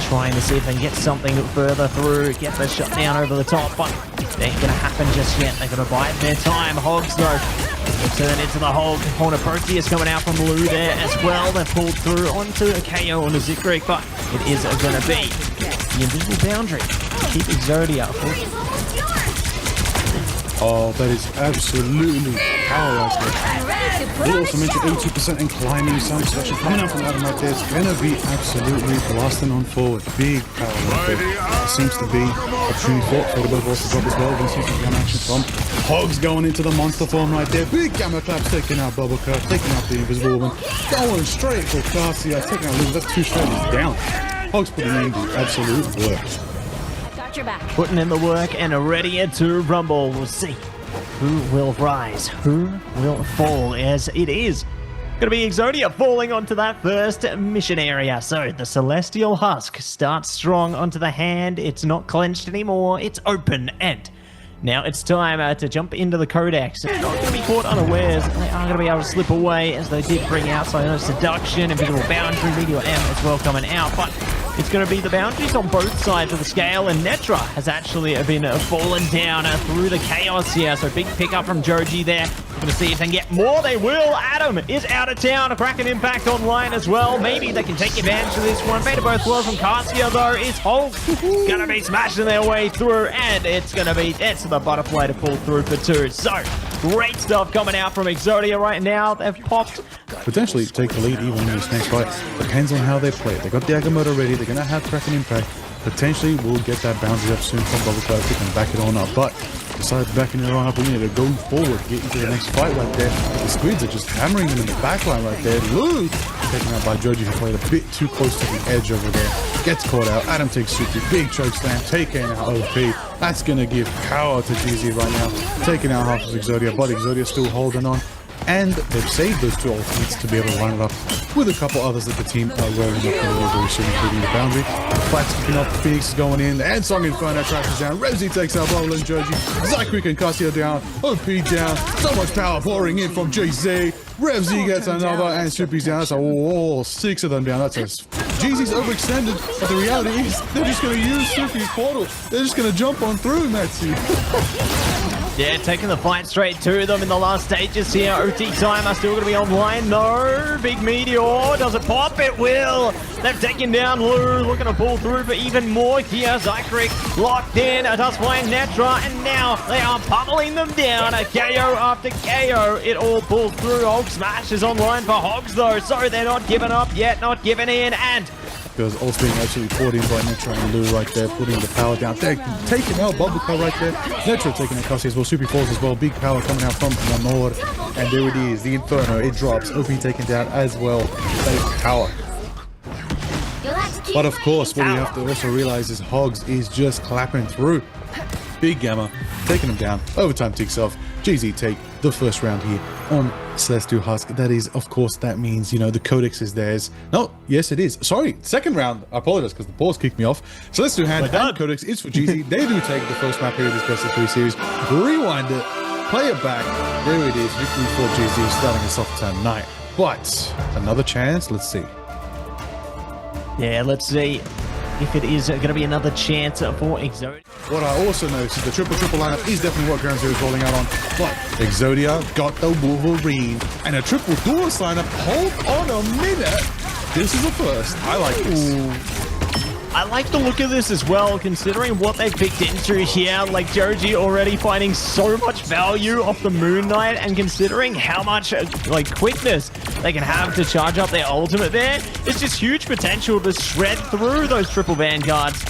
trying to see if they can get something further through, get the shot down over the top, but it ain't gonna happen just yet. They're gonna bide their time. Hogs though, will turn into the Hog. Corner Proteus coming out from Lou there as well. They've pulled through onto a KO on the Zikrik, but it is gonna be the invisible boundary. Keep Exodia. Oh, that is absolutely powerhouse. They also mentioned 82% and climbing sound selection coming out from Adam right there. It's gonna be absolutely blasting on forward. Big power right there. Seems to be opportunity for the both also drop as well. We see some gun action from Hogs going into the monster form right there. Big gamma claps taking out Bubble Curve, taking out the invisible woman, going straight for Garcia, taking out Lou. That's 2 straight down. Hogs putting in the absolute work. Putting in the work and ready to rumble. We'll see who will rise, who will fall, as it is going to be Exodia falling onto that first mission area. So the Celestial Husk starts strong onto the hand. It's not clenched anymore. It's open, and now it's time to jump into the Codex. They're not going to be caught unawares. They are going to be able to slip away, as they did bring out Seduction, Invisible Boundary, Meteor M as well coming out, but it's going to be the boundaries on both sides of the scale, and Netra has actually been fallen down through the chaos here. So big pickup from Joji there. We're going to see if they can get more. They will. Adam is out of town. A Kraken impact online as well. Maybe they can take advantage of this one. Beta both worlds from Garcia though is Hulk. Going to be smashing their way through, and it's going to be the butterfly to pull through for 2. So great stuff coming out from Exodia right now. They've popped. Potentially take the lead even in this next fight. Depends on how they play it. They got the Agamotto ready. They're going to have Kraken impact. Potentially we'll get that boundary up soon from Bubble Cloud. They can back it on up. But besides backing it on up, we need to go forward, get into the next fight right there. The Squids are just hammering them in the backline right there. Lou taken out by Joji, who played a bit too close to the edge over there. Gets caught out. Adam takes Suki. Big choke slam. Taking out OP. That's going to give power to GZ right now. Taking out half of Exodia, but Exodia still holding on. And they've saved those 2 ultimates to be able to run it up with a couple others that the team are rolling up very soon, including the boundary. Fight's kicking off, Phoenix is going in, and Song Inferno crashes down. Revsy takes out Bubble and Joji. Zikrik and Cassia down. OP down. So much power pouring in from GZ. Revsy gets another, and Soupy's down. That's all 6 of them down. That's a GZ's overextended, but the reality is they're just going to use Soupy's portal. They're just going to jump on through, Matsu. Yeah, taking the fight straight to them in the last stages here. OT time are still going to be online. No, big meteor. Does it pop? It will. They've taken down Lou. Looking to pull through for even more here. Zikrik locked in. Does find Netra, and now they are pummeling them down. A KO after KO. It all pulls through. Hog Smash is online for Hogs though, so they're not giving up yet, not giving in, and because also being absolutely caught in by Netra and Lou right there, putting the power down. They're taking out Bubbleclaw right there. Netra taking out Cassie as well. Super Falls as well. Big power coming out from Namor. And there it is. The Inferno. It drops. OP taken down as well. That is power. But of course, what you have to also realize is Hogs is just clapping through. Big Gamma. Taking him down. Overtime ticks off. GZ take the first round here on Celestial Husk. That is, of course, that means, you know, the Codex is theirs. No, yes, it is. Sorry, second round. I apologize because the pause kicked me off. Celestial Hand and Codex is for GZ. They do take the first map here of this best of 3 series. Rewind it, play it back. There it is. Victory for GZ starting us off tonight. But another chance. Let's see. Yeah, let's see if it is going to be another chance for Exodia. What I also noticed is the triple lineup is definitely what Ground Zero is rolling out on. But Exodia got the Wolverine and a triple duelist lineup. Hold on a minute. This is a first. I like this. Ooh. I like the look of this as well, considering what they've picked into here. Like Joji already finding so much value off the Moon Knight, and considering how much like quickness they can have to charge up their ultimate there, it's just huge potential to shred through those triple vanguards.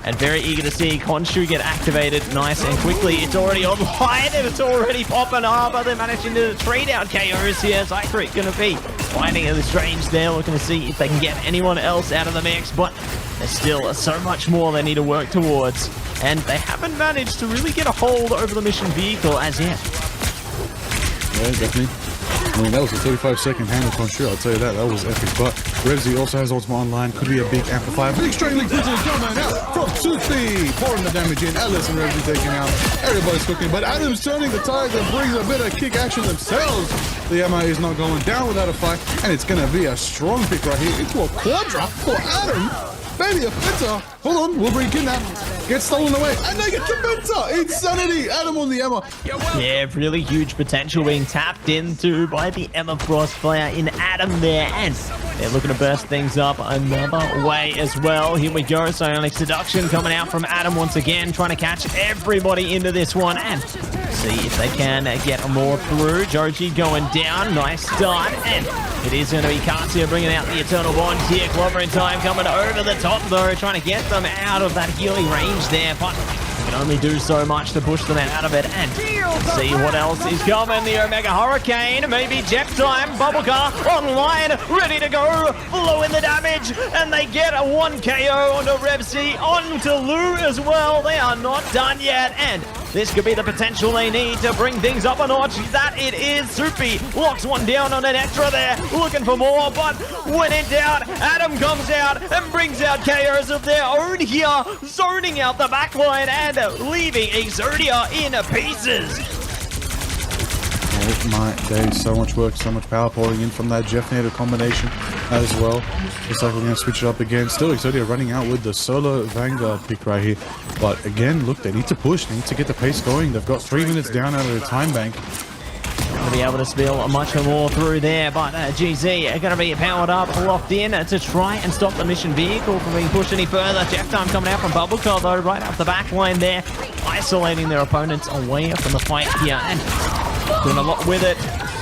And very eager to see Khonshu get activated nice and quickly. It's already online and it's already popping up. They're managing to trade out KOs here. Zikrik going to be finding the strange there, looking to see if they can get anyone else out of the mix. But there's still so much more they need to work towards. And they haven't managed to really get a hold over the mission vehicle as yet. Yeah, definitely. I mean, that was a 35-second handle Khonshu, I'll tell you that. That was epic. But Revsy also has ultimate online. Could be a big amplifier. Big straight link prison coming out from Sufi. Pouring the damage in. Ellis and Revsy taking out. Everybody's cooking. But Adam's turning the tides and brings a bit of kick action themselves. The MI is not going down without a fight. And it's going to be a strong pick right here into a quadra for Adam. Baby, a Penta. Hold on, will bring kidnap. Gets stolen away. And they get the Penta. Insanity. Adam on the Emma. Yeah, really huge potential being tapped into by the Emma Frost player in Adam there. And they're looking to burst things up another way as well. Here we go. Psionic Seduction coming out from Adam once again, trying to catch everybody into this one and see if they can get more through. Joji going down. Nice start. And it is going to be Katsuya bringing out the Eternal Bond here. Clover in time coming over the top though, trying to get them out of that healing range there. But can only do so much to push them out of it. And see what else is coming. The Omega Hurricane, maybe Jet time. Bubblecar online, ready to go. Blowing the damage, and they get a 1 KO onto Revsi, onto Lou as well. They are not done yet, and this could be the potential they need to bring things up a notch. That it is. Soupy locks one down on an extra there, looking for more, but when in doubt, Adam comes out and brings out KOs of their own here, zoning out the backline and leaving Exodia in pieces. Oh my days, so much work, so much power pouring in from that Jeff Nader combination as well. Looks like we're going to switch it up again. Still Exodia running out with the solo Vanguard pick right here. But again, look, they need to push, they need to get the pace going. They've got 3 minutes down out of their time bank. Going to be able to spill much more through there, but GZ are going to be powered up, locked in to try and stop the mission vehicle from being pushed any further. Jeff time coming out from Bubblecar though, right up the back line there, isolating their opponents away from the fight here and doing a lot with it.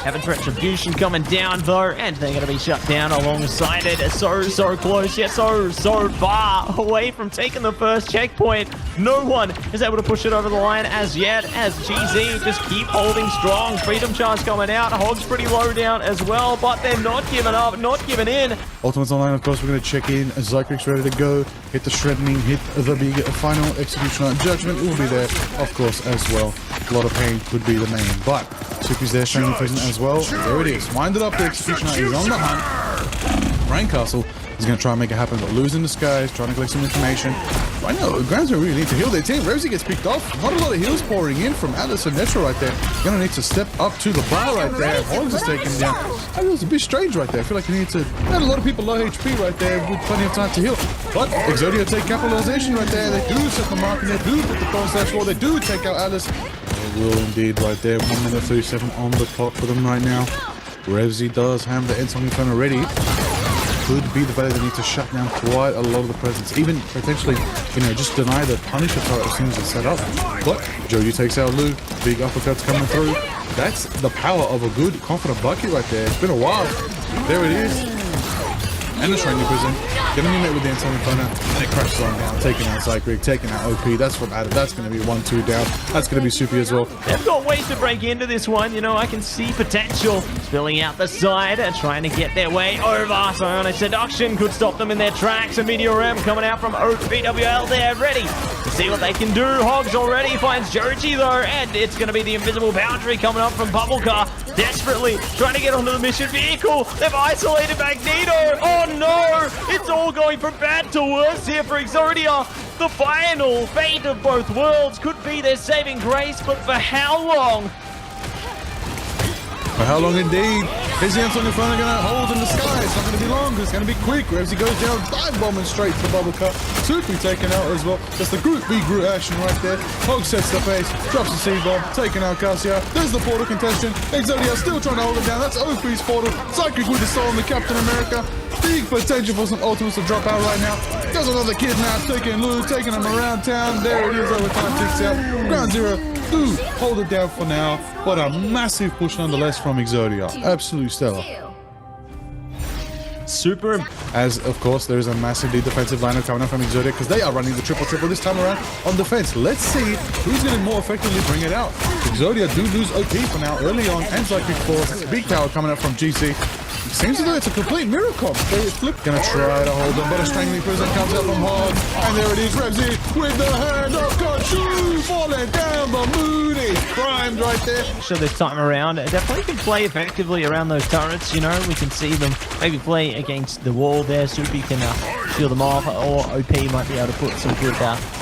Heaven's Retribution coming down though, and they're going to be shut down alongside it. So close, yet so far away from taking the first checkpoint. No one is able to push it over the line as yet, as GZ just keep holding strong. Freedom Charge coming out. Hog's pretty low down as well, but they're not giving up, not giving in. Ultimates online, of course, we're going to check in. Zykrik's ready to go. Hit the shredding, hit the big final executioner. Judgment will be there, of course, as well. A lot of pain could be the main, but Soupy's there, showing present as well. There it is. Winded up, the executioner is on the hunt. Rain Castle is going to try and make it happen, but losing the skies, trying to collect some information. Right now, Grounds really need to heal their team. Revsy gets picked off. Not a lot of heals pouring in from Atlas and Netra right there. Going to need to step up to the bar right there. Hogs is taken down. That was a bit strange right there. I feel like you need to... Had a lot of people low HP right there with plenty of time to heal. But Exodia take capitalization right there. They do set the mark and they do put the cross slash wall. They do take out Atlas. They will indeed right there. 1 minute 37 on the clock for them right now. Revsy does have the Ensign Inferno ready. Could be the value they need to shut down quite a lot of the presence. Even potentially, just deny the Punisher turret as soon as it's set up. But Joji takes out Lou. Big uppercuts coming through. That's the power of a good, confident bucket right there. It's been a while. There it is. And the Shrinking Prison. Getting in there with the Ensign Inferno. And it crashes on down. Taking out Zykrix, taking out OP. That's from Adam. That's going to be 1-2 down. That's going to be Soupy as well. They've got ways to break into this one. I can see potential. Spilling out the side, trying to get their way over. Psionic Seduction could stop them in their tracks. A Meteor M coming out from OPWL there, ready to see what they can do. Hogs already finds Joji though, and it's going to be the Invisible Boundary coming up from Bubblecar. Desperately trying to get onto the mission vehicle. They've isolated Magneto. Oh no! It's all going from bad to worse here for Exodia. The final fate of both worlds could be their saving grace, but for how long? For how long indeed? Is the Ensign Inferno going to hold in the sky? It's not going to be long. It's going to be quick. Revsy goes down, dive bombing straight to Bubblecar. Soupy taken out as well. Just the Group B Groot action right there. Hog sets the pace, drops the C-bomb, taking out Cassia. There's the portal contention. Exodia still trying to hold it down. That's OP's portal. Zykrix with the soul on the Captain America. Big potential for some ultimates to drop out right now. Does another kidnap, taking Lou, taking him around town. There it is, overtime ticks out. Ground Zero do hold it down for now, but a massive push nonetheless from Exodia. Absolutely stellar. Super. As, of course, there is a massively defensive lineup coming up from Exodia because they are running the triple this time around on defense. Let's see who's going to more effectively bring it out. Exodia do lose OP for now early on, and Zykrix force. Big power coming up from GC. Seems as though it's a complete miracle. They flip. Gonna try to hold them, but a strangling prison comes out from Hog. And there it is, Revsy with the hand of Khonshu falling down. The moon is primed right there. So this time around, definitely can play effectively around those turrets. We can see them maybe play against the wall there. Soupy can shield them off, or OP might be able to put some good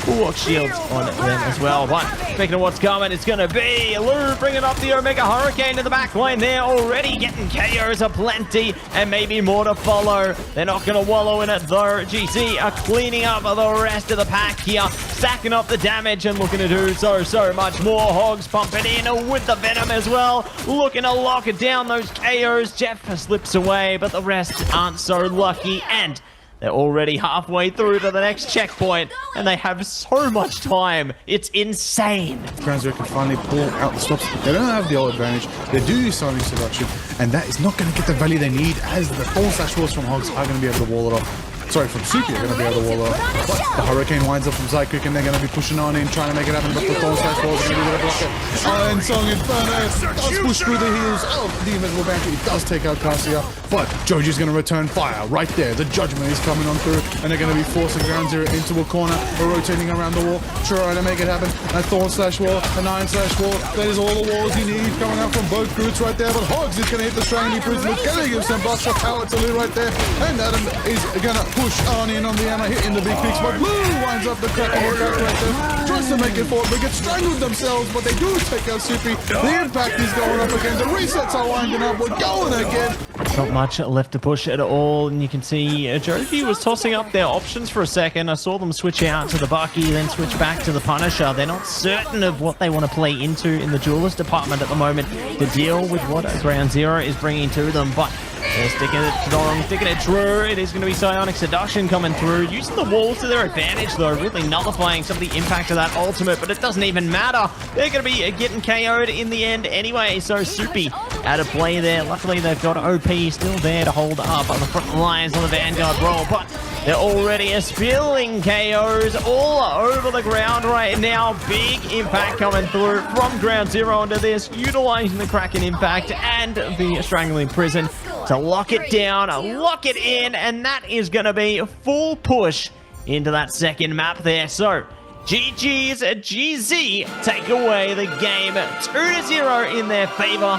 bulwark shields on them as well. But speaking of what's coming, it's going to be Lou bringing up the Omega Hurricane to the back line there, already getting KOs aplenty, and maybe more to follow. They're not going to wallow in it though. GC are cleaning up the rest of the pack here, stacking up the damage and looking to do so much more. Hogs pumping in with the Venom as well, looking to lock it down those KOs. Jeff slips away, but the rest aren't so lucky, and they're already halfway through to the next checkpoint, and they have so much time. It's insane. Ground Zero can finally pull out the stops. They don't have the ult advantage. They do use Sonic Seduction, and that is not going to get the value they need, as the Thorn/Walls from Hogs are going to be able to wall it off. Sorry, from Suki are going to be able to wall it off. But the Hurricane winds up from Psychic, and they're going to be pushing on in, trying to make it happen, but the Thorn/Walls are going to be able to block it. Iron Song Inferno does push through the heels of the Invisible Banshee. It does take out Cassia, but Joji's going to return fire right there. The Judgment is coming on through, and they're going to be forcing Ground Zero into a corner. They're rotating around the wall, trying to make it happen. A Thorn/Wall, an Iron/Wall. That is all the walls you need coming out from both groups right there. But Hogs is going to hit the Strangling Prism. It's going to give some buffs of power to Lou right there. And Adam is going to push on in on the Anna, hitting the big picks. But Lou winds up the cracking attack right there. Tries to make it forward, but gets strangled themselves. But they do take out Soupy. The impact is going up again. The resets are winding up. We're going again. Not much left to push at all, and you can see Joji was tossing up their options for a second. I saw them switch out to the Bucky, then switch back to the Punisher. They're not certain of what they want to play into in the duelist department at the moment to deal with what Ground Zero is bringing to them, but they're sticking it strong, sticking it true. It is going to be Psionic Seduction coming through, using the walls to their advantage though, really nullifying some of the impact of that ultimate, but it doesn't even matter. They're going to be getting KO'd in the end anyway, so Soupy out of play there. Luckily they've got OP still there to hold up on the front lines on the Vanguard role, but they're already spilling KOs all over the ground right now. Big impact coming through from Ground Zero onto this, utilizing the Kraken impact and the Strangling Prison to lock it down, lock it in, and that is going to be a full push into that second map there. So GG's GZ take away the game 2-0 in their favor.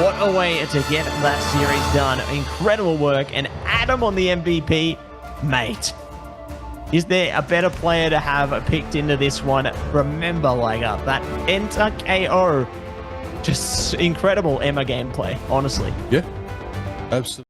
What a way to get that series done. Incredible work. And Adam on the MVP, mate. Is there a better player to have picked into this one? Remember, that enter KO. Just incredible Emma gameplay, honestly. Yeah, absolutely.